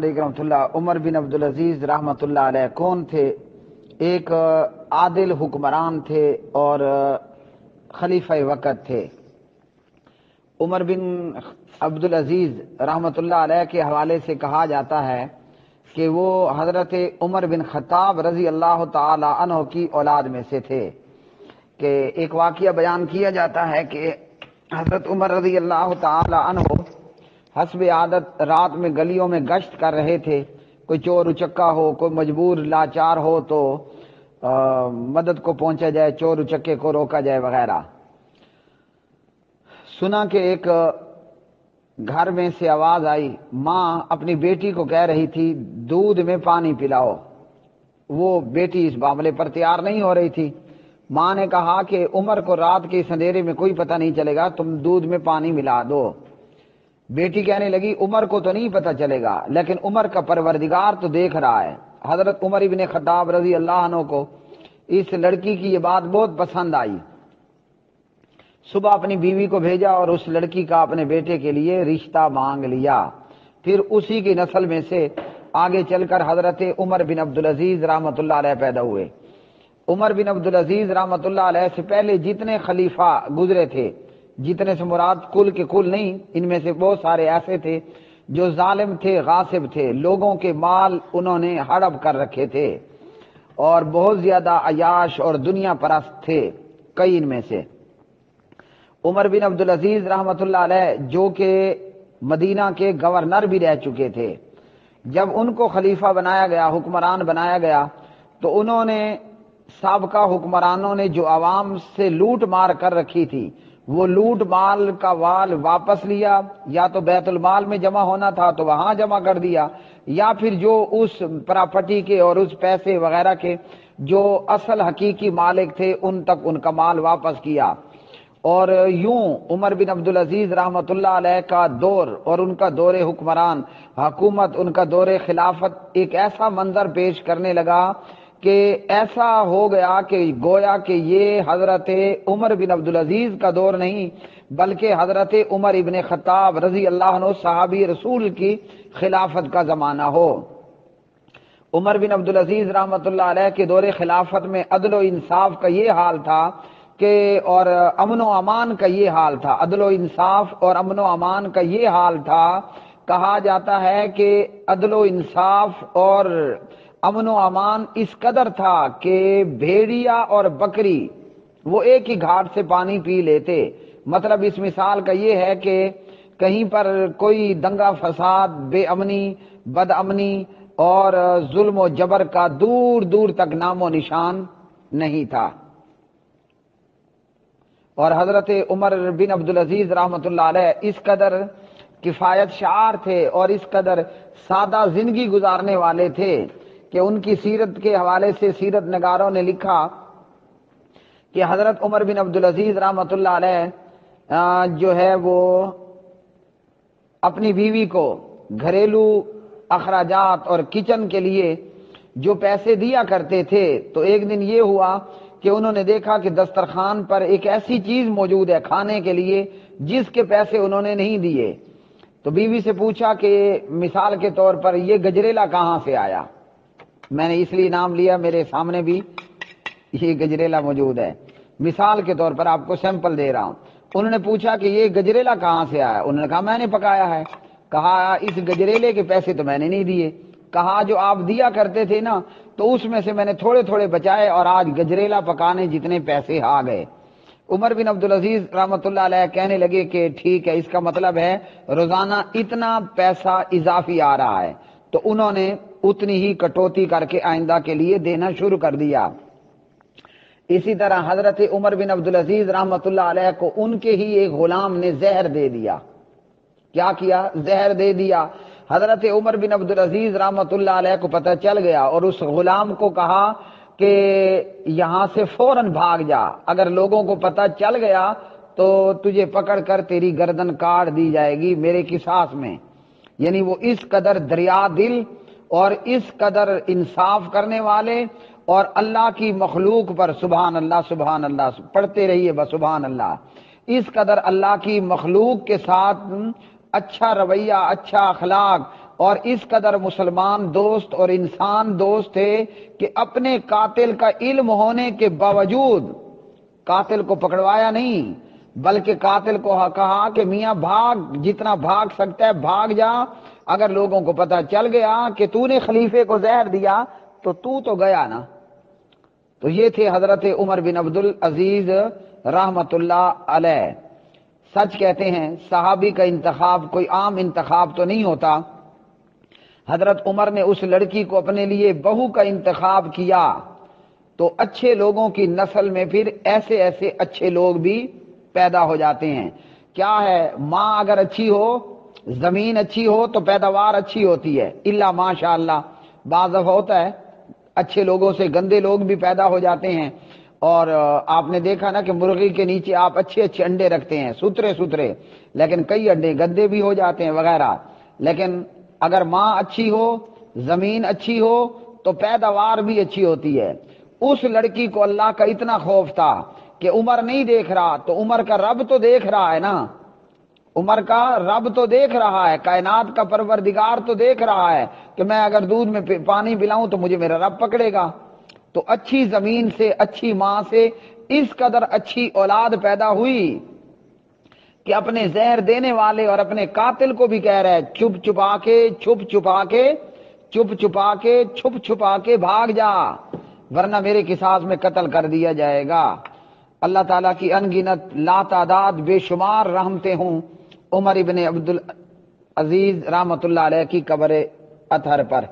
علیکم رحمۃ اللہ۔ عمر بن عبدالعزیز رحمۃ اللہ علیہ کون تھے؟ ایک عادل حکمران تھے اور خلیفہ وقت تھے۔ عمر بن عبدالعزیز رحمۃ اللہ علیہ کے حوالے سے کہا جاتا ہے کہ وہ حضرت عمر بن خطاب رضی اللہ تعالی عنہ کی اولاد میں سے تھے۔ کہ ایک واقعہ بیان کیا جاتا ہے کہ حضرت عمر رضی اللہ تعالی عنہ حسب عادت رات میں گلیوں میں گشت کر رہے تھے۔ کوئی چور اچکا ہو، کوئی مجبور لاچار ہو تو مدد کو پہنچا جائے، چور اچکے کو روکا جائے وغیرہ۔ سنا کہ ایک گھر میں سے آواز آئی، ماں اپنی بیٹی کو کہہ رہی تھی دودھ میں پانی پلاؤ۔ وہ بیٹی اس معاملے پر تیار نہیں ہو رہی تھی۔ ماں نے کہا کہ عمر کو رات کے اس اندھیرے میں کوئی پتہ نہیں چلے گا، تم دودھ میں پانی ملا دو۔ بیٹی کہنے لگی عمر کو تو نہیں پتہ چلے گا، لیکن عمر کا پروردگار تو دیکھ رہا ہے۔ حضرت عمر ابن خطاب رضی اللہ عنہ کو اس لڑکی کی یہ بات بہت پسند آئی۔ صبح اپنی بیوی کو بھیجا اور اس لڑکی کا اپنے بیٹے کے لیے رشتہ مانگ لیا۔ پھر اسی کی نسل میں سے آگے چل کر حضرت عمر بن عبدالعزیز رحمۃ اللہ علیہ پیدا ہوئے۔ عمر بن عبدالعزیز رحمۃ اللہ علیہ سے پہلے جتنے خلیفہ گزرے تھے، جتنے سے مراد کل کے کل نہیں، ان میں سے بہت سارے ایسے تھے جو ظالم تھے، غاصب تھے، لوگوں کے مال انہوں نے ہڑپ کر رکھے تھے اور بہت زیادہ عیاش اور دنیا پرست تھے۔ کئی ان میں سے عمر بن عبدالعزیز رحمۃ اللہ علیہ جو کہ مدینہ کے گورنر بھی رہ چکے تھے، جب ان کو خلیفہ بنایا گیا، حکمران بنایا گیا، تو انہوں نے سابقہ حکمرانوں نے جو عوام سے لوٹ مار کر رکھی تھی، وہ لوٹ مال کا وال واپس لیا، یا تو بیت المال میں جمع ہونا تھا تو وہاں جمع کر دیا، یا پھر جو اس پراپرٹی کے اور اس پیسے وغیرہ کے جو اصل حقیقی مالک تھے ان تک ان کا مال واپس کیا۔ اور یوں عمر بن عبدالعزیز رحمۃ اللہ علیہ کا دور اور ان کا دور حکمران حکومت، ان کا دور خلافت ایک ایسا منظر پیش کرنے لگا کہ ایسا ہو گیا کہ گویا کہ یہ حضرت عمر بن عبدالعزیز کا دور نہیں بلکہ حضرت عمر ابن خطاب رضی اللہ عنہ صحابی رسول کی خلافت کا زمانہ ہو۔ عمر بن عبدالعزیز رحمۃ اللہ علیہ کے دور خلافت میں عدل و انصاف کا یہ حال تھا کہ اور امن و امان کا یہ حال تھا، عدل و انصاف اور امن و امان کا یہ حال تھا، کہا جاتا ہے کہ عدل و انصاف اور امن و امان اس قدر تھا کہ بھیڑیا اور بکری وہ ایک ہی گھاٹ سے پانی پی لیتے۔ مطلب اس مثال کا یہ ہے کہ کہیں پر کوئی دنگا فساد، بے امنی، بد امنی اور ظلم و جبر کا دور دور تک نام و نشان نہیں تھا۔ اور حضرت عمر بن عبدالعزیز رحمۃ اللہ علیہ اس قدر کفایت شعار تھے اور اس قدر سادہ زندگی گزارنے والے تھے کہ ان کی سیرت کے حوالے سے سیرت نگاروں نے لکھا کہ حضرت عمر بن عبدالعزیز رحمۃ اللہ علیہ جو ہے وہ اپنی بیوی کو گھریلو اخراجات اور کچن کے لیے جو پیسے دیا کرتے تھے، تو ایک دن یہ ہوا کہ انہوں نے دیکھا کہ دسترخوان پر ایک ایسی چیز موجود ہے کھانے کے لیے جس کے پیسے انہوں نے نہیں دیے۔ تو بیوی سے پوچھا کہ مثال کے طور پر یہ گجریلا کہاں سے آیا؟ میں نے اس لیے نام لیا، میرے سامنے بھی یہ گجریلا موجود ہے، مثال کے طور پر آپ کو سیمپل دے رہا ہوں۔ انہوں نے پوچھا کہ یہ گجریلا کہاں سے آیا؟ انہوں نے کہا میں نے پکایا ہے۔ کہا اس گجریلے کے پیسے تو میں نے نہیں دیے۔ کہا جو آپ دیا کرتے تھے نا تو اس میں سے میں نے تھوڑے تھوڑے بچائے اور آج گجریلا پکانے جتنے پیسے آ گئے۔ عمر بن عبدالعزیز رحمۃ اللہ علیہ کہنے لگے کہ ٹھیک ہے، اس کا مطلب ہے روزانہ اتنا پیسہ اضافی آ رہا ہے، تو انہوں نے اتنی ہی کٹوتی کر کے آئندہ کے لیے دینا شروع کر دیا۔ اسی طرح حضرت عمر بن عبدالعزیز رحمۃ اللہ علیہ کو ان کے ہی ایک غلام نے زہر دے دیا۔ کیا کیا؟ زہر دے دیا۔ حضرت عمر بن عبدالعزیز رحمۃ اللہ علیہ کو پتہ چل گیا اور اس غلام کو کہا کہ یہاں سے فوراً بھاگ جا، اگر لوگوں کو پتہ چل گیا تو تجھے پکڑ کر تیری گردن کاٹ دی جائے گی میرے قصاص میں۔ یعنی وہ اس قدر دریا دل اور اس قدر انصاف کرنے والے اور اللہ کی مخلوق پر سبحان اللہ سبحان اللہ پڑھتے رہیے بس سبحان اللہ، اس قدر اللہ کی مخلوق کے ساتھ اچھا رویہ، اچھا اخلاق اور اس قدر مسلمان دوست اور انسان دوست تھے کہ اپنے قاتل کا علم ہونے کے باوجود قاتل کو پکڑوایا نہیں، بلکہ قاتل کو کہا کہ میاں بھاگ، جتنا بھاگ سکتا ہے بھاگ جا، اگر لوگوں کو پتہ چل گیا کہ تو نے خلیفے کو زہر دیا تو گیا نا۔ تو یہ تھے حضرت عمر بن عبد العزیز رحمت اللہ علیہ۔ سچ کہتے ہیں صحابی کا انتخاب کوئی عام انتخاب تو نہیں ہوتا۔ حضرت عمر نے اس لڑکی کو اپنے لیے بہو کا انتخاب کیا تو اچھے لوگوں کی نسل میں پھر ایسے ایسے اچھے لوگ بھی پیدا ہو جاتے ہیں۔ کیا ہے، ماں اگر اچھی ہو، زمین اچھی ہو تو پیداوار اچھی ہوتی ہے، الا ماشاء اللہ بعض دفعہ ہوتا ہے اچھے لوگوں سے گندے لوگ بھی پیدا ہو جاتے ہیں۔ اور آپ نے دیکھا نا کہ مرغی کے نیچے آپ اچھے اچھے انڈے رکھتے ہیں، ستھرے، لیکن کئی انڈے گندے بھی ہو جاتے ہیں وغیرہ۔ لیکن اگر ماں اچھی ہو، زمین اچھی ہو تو پیداوار بھی اچھی ہوتی ہے۔ اس لڑکی کو اللہ کا اتنا خوف تھا کہ عمر نہیں دیکھ رہا تو عمر کا رب تو دیکھ رہا ہے نا، عمر کا رب تو دیکھ رہا ہے، کائنات کا پروردگار تو دیکھ رہا ہے کہ میں اگر دودھ میں پانی پلاؤں تو مجھے میرا رب پکڑے گا۔ تو اچھی زمین سے، اچھی ماں سے اس قدر اچھی اولاد پیدا ہوئی کہ اپنے زہر دینے والے اور اپنے قاتل کو بھی کہہ رہے چھپ چھپا کے بھاگ جا، ورنہ میرے قصاص میں قتل کر دیا جائے گا۔ اللہ تعالیٰ کی انگنت لاتعداد بے شمار رحمتیں ہوں عمر ابن عبد العزیز رحمت اللہ علیہ کی قبر اطہر پر۔